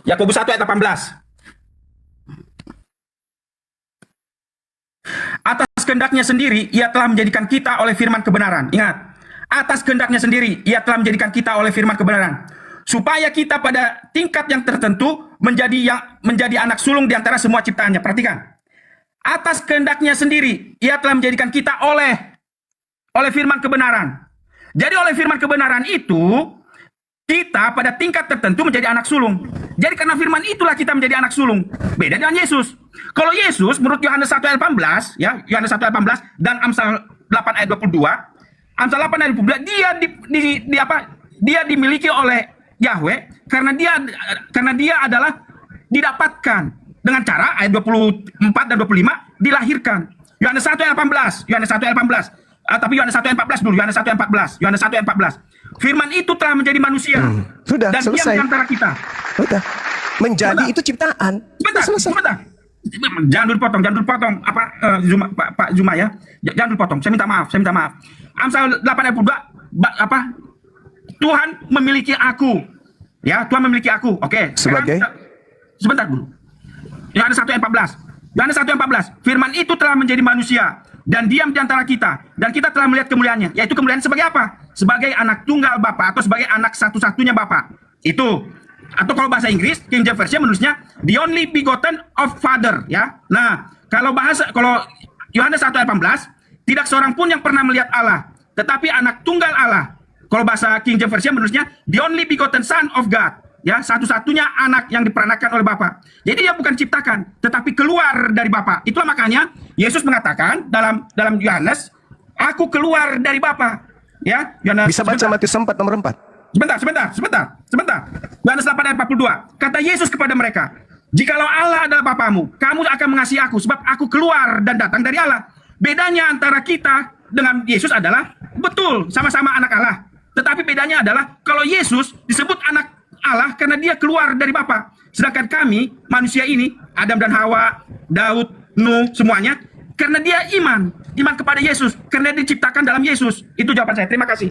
Yakobus 1 ayat 18. Atas kehendaknya sendiri, ia telah menjadikan kita oleh firman kebenaran. Ingat, atas kehendaknya sendiri, ia telah menjadikan kita oleh firman kebenaran. Supaya kita pada tingkat yang tertentu menjadi anak sulung di antara semua ciptaannya. Perhatikan. Atas kehendaknya sendiri, ia telah menjadikan kita oleh firman kebenaran. Jadi oleh firman kebenaran itu, kita pada tingkat tertentu menjadi anak sulung. Jadi karena firman itulah kita menjadi anak sulung. Beda dengan Yesus. Kalau Yesus menurut Yohanes 1 ayat 18, ya, Yohanes 1 ayat 18 dan Amsal 8 ayat 22, Amsal 8 ayat 22, dia dimiliki oleh Yahweh karena dia adalah didapatkan dengan cara ayat 24 dan 25 dilahirkan. Yohanes 1 ayat 18, Yohanes 1 ayat 18. Tapi Yohanes 1 ayat 14 dulu, Yohanes 1 ayat 14. Yohanes 1 ayat 14. Firman itu telah menjadi manusia. Sudah, dan selesai. diam di antara kita. Sudah. Menjadi itu ciptaan. Sebentar. Jangan dulu potong. Pak Zuma ya. Jangan dulu potong. Saya minta maaf. Amsal 8 ayat 22 Tuhan memiliki aku. Ya, Tuhan memiliki aku. Oke. Sebagai Sebentar dulu. Yohanes 1 ayat 14. Yohanes 1 ayat 14. Firman itu telah menjadi manusia dan diam di antara kita, dan kita telah melihat kemuliaannya. Yaitu kemuliaan sebagai apa? Sebagai anak tunggal Bapa atau sebagai anak satu-satunya Bapa. Itu. Atau kalau bahasa Inggris, King James Version menulisnya the only begotten of Father, ya. Nah, kalau Yohanes 1 ayat 18, tidak seorang pun yang pernah melihat Allah, tetapi anak tunggal Allah. Kalau bahasa King James Version menulisnya the only begotten Son of God, ya, satu-satunya anak yang diperanakan oleh Bapa. Jadi dia bukan ciptakan, tetapi keluar dari Bapa. Itulah makanya Yesus mengatakan dalam Yohanes, aku keluar dari Bapa. Ya, Yohanes, bisa baca Matius 4 nomor 4. Sebentar. Yohanes 8 ayat 42. Kata Yesus kepada mereka, jikalau Allah adalah Bapamu, kamu akan mengasihi aku, sebab aku keluar dan datang dari Allah. Bedanya antara kita dengan Yesus adalah, betul, sama-sama anak Allah. Tetapi bedanya adalah, kalau Yesus disebut anak Allah karena dia keluar dari Bapa. Sedangkan kami, manusia ini, Adam dan Hawa, Daud, Nuh, semuanya, karena dia iman kepada Yesus, karena diciptakan dalam Yesus. Itu jawaban saya. Terima kasih.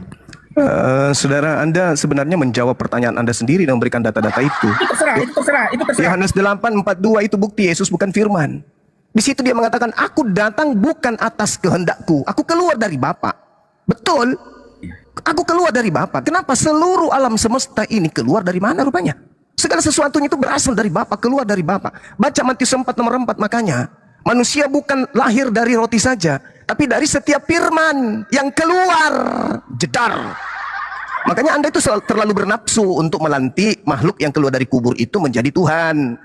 Saudara, Anda sebenarnya menjawab pertanyaan Anda sendiri dan memberikan data-data itu. Itu terserah. Yohanes 8:42 itu bukti Yesus bukan firman. Di situ dia mengatakan, aku datang bukan atas kehendakku, aku keluar dari Bapa. Betul, aku keluar dari Bapa. Kenapa? Seluruh alam semesta ini keluar dari mana rupanya? Segala sesuatunya itu berasal dari Bapa, keluar dari Bapa. Baca Matius 4 nomor 4, makanya manusia bukan lahir dari roti saja, tapi dari setiap firman yang keluar, jedar. Makanya Anda itu terlalu bernafsu untuk melantik makhluk yang keluar dari kubur itu menjadi Tuhan.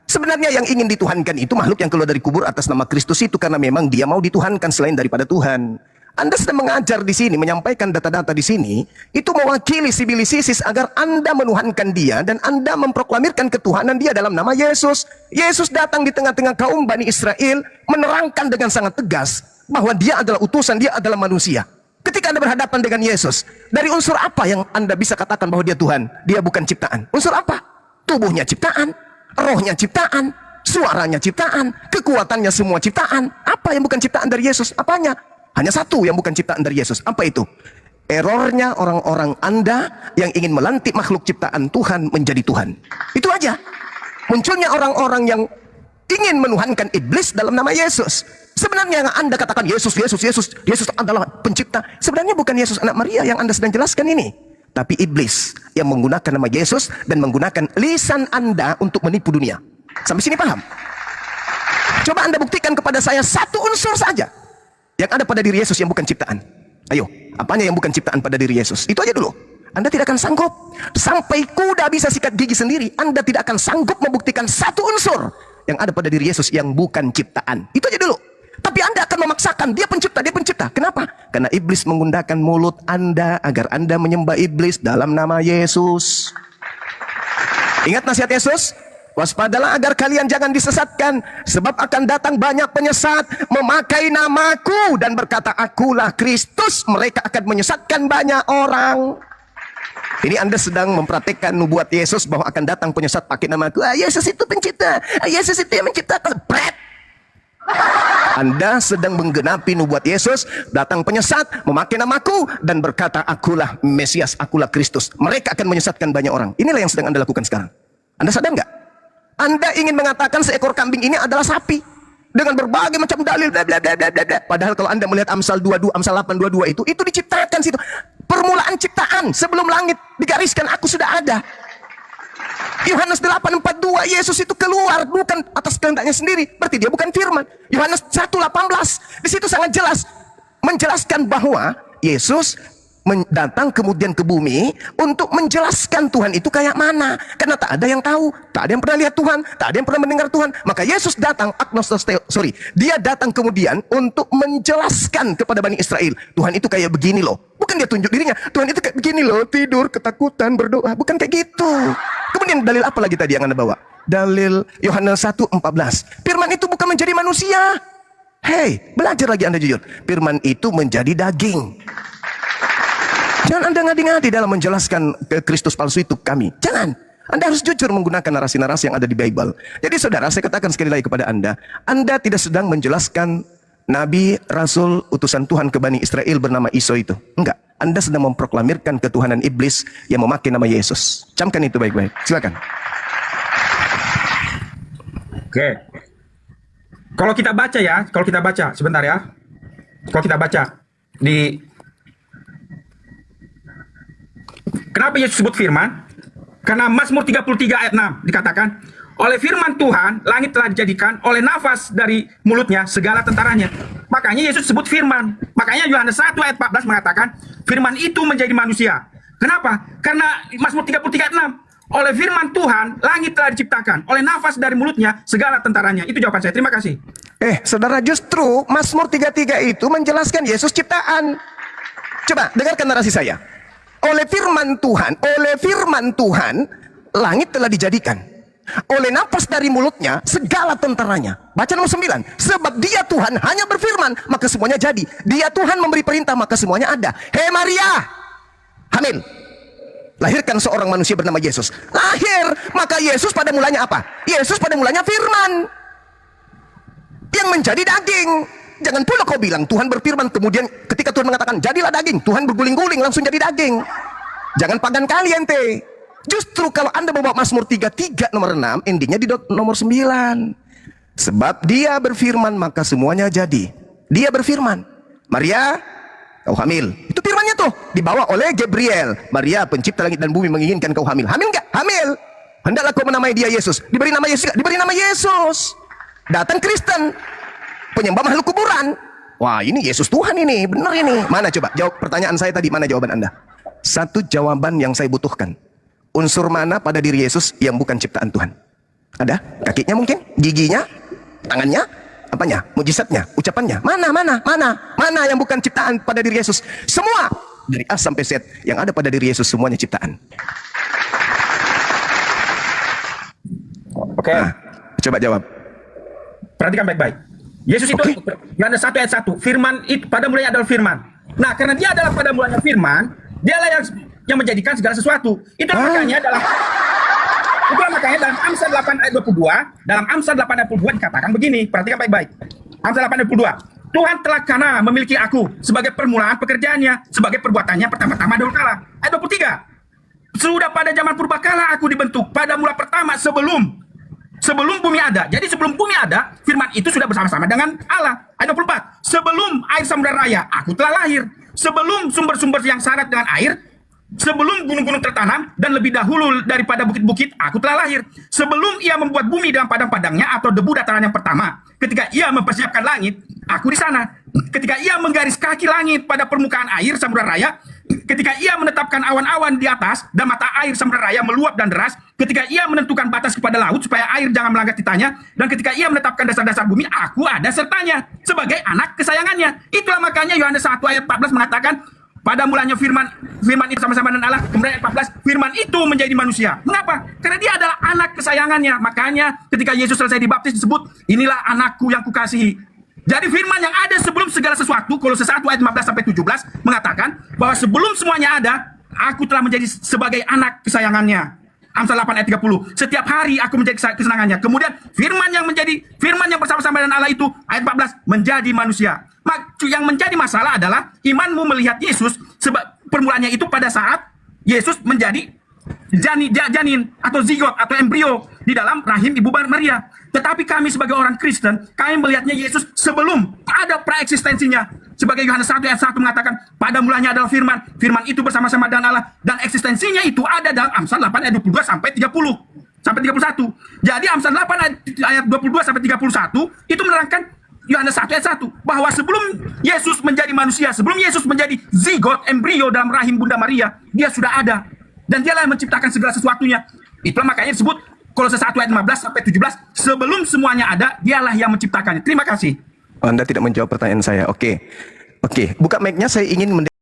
Sebenarnya yang ingin dituhankan itu makhluk yang keluar dari kubur atas nama Kristus itu, karena memang dia mau dituhankan selain daripada Tuhan. Anda sedang mengajar di sini, menyampaikan data-data di sini, itu mewakili sibilisisis agar Anda menuhankan dia dan Anda memproklamirkan ketuhanan dia dalam nama Yesus. Yesus datang di tengah-tengah kaum Bani Israel, menerangkan dengan sangat tegas bahwa dia adalah utusan, dia adalah manusia. Ketika Anda berhadapan dengan Yesus, dari unsur apa yang Anda bisa katakan bahwa dia Tuhan? Dia bukan ciptaan. Unsur apa? Tubuhnya ciptaan, rohnya ciptaan, suaranya ciptaan, kekuatannya semua ciptaan. Apa yang bukan ciptaan dari Yesus? Apanya? Hanya satu yang bukan ciptaan dari Yesus. Apa itu? Errornya orang-orang Anda yang ingin melantik makhluk ciptaan Tuhan menjadi Tuhan. Itu aja. Munculnya orang-orang yang ingin menuhankan iblis dalam nama Yesus. Sebenarnya yang Anda katakan Yesus adalah pencipta. Sebenarnya bukan Yesus anak Maria yang Anda sedang jelaskan ini, tapi iblis yang menggunakan nama Yesus dan menggunakan lisan Anda untuk menipu dunia. Sampai sini paham? Coba Anda buktikan kepada saya satu unsur saja yang ada pada diri Yesus yang bukan ciptaan. Ayo, apanya yang bukan ciptaan pada diri Yesus? Itu aja dulu. Anda tidak akan sanggup. Sampai kuda bisa sikat gigi sendiri, Anda tidak akan sanggup membuktikan satu unsur yang ada pada diri Yesus yang bukan ciptaan. Itu aja dulu. Tapi Anda akan memaksakan, dia pencipta, dia pencipta. Kenapa? Karena iblis menggunakan mulut Anda agar Anda menyembah iblis dalam nama Yesus. Ingat nasihat Yesus? Waspadalah agar kalian jangan disesatkan, sebab akan datang banyak penyesat memakai namaku dan berkata akulah Kristus. Mereka akan menyesatkan banyak orang. Ini Anda sedang mempraktekkan nubuat Yesus bahwa akan datang penyesat pakai namaku. Yesus itu pencipta, Yesus itu yang menciptakan. Pret. Anda sedang menggenapi nubuat Yesus, datang penyesat memakai namaku dan berkata akulah Mesias, akulah Kristus. Mereka akan menyesatkan banyak orang. Inilah yang sedang Anda lakukan sekarang. Anda sadar nggak? Anda ingin mengatakan seekor kambing ini adalah sapi dengan berbagai macam dalil bla bla bla bla bla. Padahal kalau Anda melihat Amsal 22, Amsal 8:22 itu diciptakan situ. Permulaan ciptaan, sebelum langit digariskan aku sudah ada. Yohanes 8:42, Yesus itu keluar bukan atas kehendaknya sendiri, berarti dia bukan firman. Yohanes 1:18, di situ sangat jelas menjelaskan bahwa Yesus datang kemudian ke bumi untuk menjelaskan Tuhan itu kayak mana, karena tak ada yang tahu, tak ada yang pernah lihat Tuhan, tak ada yang pernah mendengar Tuhan. Maka Yesus datang dia datang kemudian untuk menjelaskan kepada Bani Israel, Tuhan itu kayak begini loh. Bukan dia tunjuk dirinya, Tuhan itu kayak begini loh, tidur, ketakutan, berdoa, bukan kayak gitu. Kemudian dalil apa lagi tadi yang Anda bawa? Dalil Yohanes 1:14, firman itu bukan menjadi manusia. Hei, belajar lagi Anda jujur. Firman itu menjadi daging. Jangan Anda ngadi-ngadi dalam menjelaskan ke Kristus palsu itu kami. Jangan. Anda harus jujur menggunakan narasi-narasi yang ada di Bible. Jadi saudara, saya katakan sekali lagi kepada Anda tidak sedang menjelaskan Nabi, Rasul, utusan Tuhan ke Bani Israel bernama Iso itu. Enggak. Anda sedang memproklamirkan ketuhanan iblis yang memakai nama Yesus. Camkan itu baik-baik. Silakan. Oke. Kalau kita baca sebentar ya. Kalau kita baca di kenapa Yesus sebut firman? Karena Mazmur 33 ayat 6 dikatakan, oleh firman Tuhan langit telah dijadikan, oleh nafas dari mulutnya segala tentaranya. Makanya Yesus sebut firman. Makanya Yohanes 1 ayat 14 mengatakan firman itu menjadi manusia. Kenapa? Karena Mazmur 33 ayat 6, oleh firman Tuhan langit telah diciptakan, oleh nafas dari mulutnya segala tentaranya. Itu jawaban saya. Terima kasih. Saudara, justru Mazmur 33 itu menjelaskan Yesus ciptaan. Coba dengarkan narasi saya. Oleh firman Tuhan langit telah dijadikan, oleh nafas dari mulutnya segala tentaranya. Baca nomor 9, sebab dia Tuhan hanya berfirman maka semuanya jadi, dia Tuhan memberi perintah maka semuanya ada. Hei Maria, hamil, lahirkan seorang manusia bernama Yesus. Lahir, maka Yesus pada mulanya apa? Yesus pada mulanya firman yang menjadi daging. Jangan pula kau bilang Tuhan berfirman, kemudian ketika Tuhan mengatakan jadilah daging, Tuhan berguling-guling langsung jadi daging. Jangan pagan kali ente. Justru kalau Anda bawa Mazmur 33 nomor 6, endingnya di nomor 9. Sebab dia berfirman maka semuanya jadi. Dia berfirman, Maria, kau hamil. Itu firmannya tuh, dibawa oleh Gabriel. Maria, pencipta langit dan bumi menginginkan kau hamil. Hamil enggak? Hamil. Hendaklah kau menamai dia Yesus. Diberi nama Yesus, diberi nama Yesus. Datang Kristen, penyembah makhluk kuburan. Wah, ini Yesus Tuhan ini, benar ini. Mana coba jawab pertanyaan saya tadi, mana jawaban Anda? Satu jawaban yang saya butuhkan. Unsur mana pada diri Yesus yang bukan ciptaan Tuhan? Ada? Kakinya mungkin? Giginya? Tangannya? Apanya? Mujizatnya? Ucapannya? Mana yang bukan ciptaan pada diri Yesus? Semua dari A sampai Z yang ada pada diri Yesus semuanya ciptaan. Oke. Nah, coba jawab. Perhatikan baik-baik. Yesus itu, Yohanes 1 ayat 1, firman itu pada mulanya adalah firman. Nah, karena dia adalah pada mulanya firman, dialah yang menjadikan segala sesuatu. Itulah makanya dalam Amsal 8 ayat 22, dalam Amsal 8 ayat 22 dikatakan begini, perhatikan baik-baik. Amsal 8 ayat 22, Tuhan telah karena memiliki aku sebagai permulaan pekerjaannya, sebagai perbuatannya pertama-tama dahulu kala. Ayat 23, sudah pada zaman purbakala aku dibentuk, pada mula pertama sebelum bumi ada. Jadi sebelum bumi ada, firman itu sudah bersama-sama dengan Allah. Ayat 24, sebelum air samudera raya, aku telah lahir. Sebelum sumber-sumber yang syarat dengan air, sebelum gunung-gunung tertanam, dan lebih dahulu daripada bukit-bukit, aku telah lahir. Sebelum ia membuat bumi dalam padang-padangnya atau debu dataran yang pertama, ketika ia mempersiapkan langit, aku di sana. Ketika ia menggaris kaki langit pada permukaan air samudera raya, ketika ia menetapkan awan-awan di atas dan mata air samudera raya meluap dan deras, ketika ia menentukan batas kepada laut supaya air jangan melanggar titahnya, dan ketika ia menetapkan dasar-dasar bumi, aku ada sertanya sebagai anak kesayangannya. Itulah makanya Yohanes 1 ayat 14 mengatakan pada mulanya firman itu sama-sama dengan Allah. Kemudian ayat 14, firman itu menjadi manusia. Mengapa? Karena dia adalah anak kesayangannya. Makanya ketika Yesus selesai dibaptis disebut, inilah anakku yang kukasihi. Jadi firman yang ada sebelum segala sesuatu, Kolose 1 ayat 15 sampai 17 mengatakan bahwa sebelum semuanya ada, aku telah menjadi sebagai anak kesayangannya. Amsal 8 ayat 30. Setiap hari aku menjadi kesenangannya. Kemudian firman yang bersama-sama dengan Allah itu ayat 14 menjadi manusia. Yang menjadi masalah adalah imanmu melihat Yesus sebab permulaannya itu pada saat Yesus menjadi janin atau zigot atau embrio. di dalam rahim Ibu Maria. Tetapi kami sebagai orang Kristen, kami melihatnya Yesus sebelum ada praeksistensinya. Sebagai Yohanes 1 ayat 1 mengatakan, pada mulanya adalah firman, firman itu bersama-sama dengan Allah, dan eksistensinya itu ada dalam Amsal 8 ayat 22 sampai 30. Sampai 31. Jadi Amsal 8 ayat 22 sampai 31 itu menerangkan Yohanes 1 ayat 1 bahwa sebelum Yesus menjadi manusia, sebelum Yesus menjadi zigot, embrio dalam rahim Bunda Maria, dia sudah ada. Dan dialah yang menciptakan segala sesuatunya. Itulah makanya disebut Kolose 1 ayat 15 sampai 17, sebelum semuanya ada, dialah yang menciptakannya. Terima kasih. Anda tidak menjawab pertanyaan saya. Oke. Buka mic-nya, saya ingin